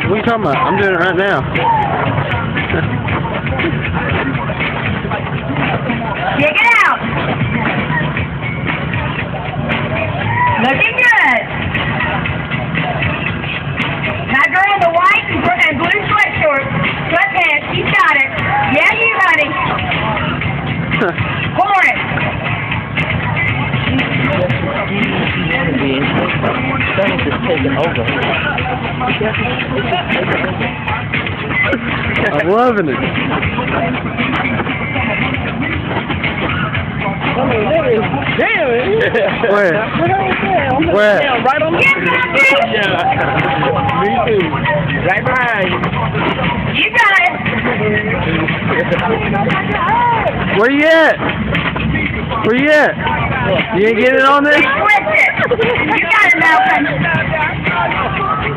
What are you talking about? I'm doing it right now. Check it out. Looking good. Now girl in the white and blue sweatshirt. Sweatpants. You got it. Yeah, you honey. Hornet. Things is taking over. I'm loving it. Damn it! Where? Where? Yeah, right on the Yeah. Me too. Right behind you. You got it. Where you at? Where you at? You ain't getting on this? Twist it. You got it, Malcolm.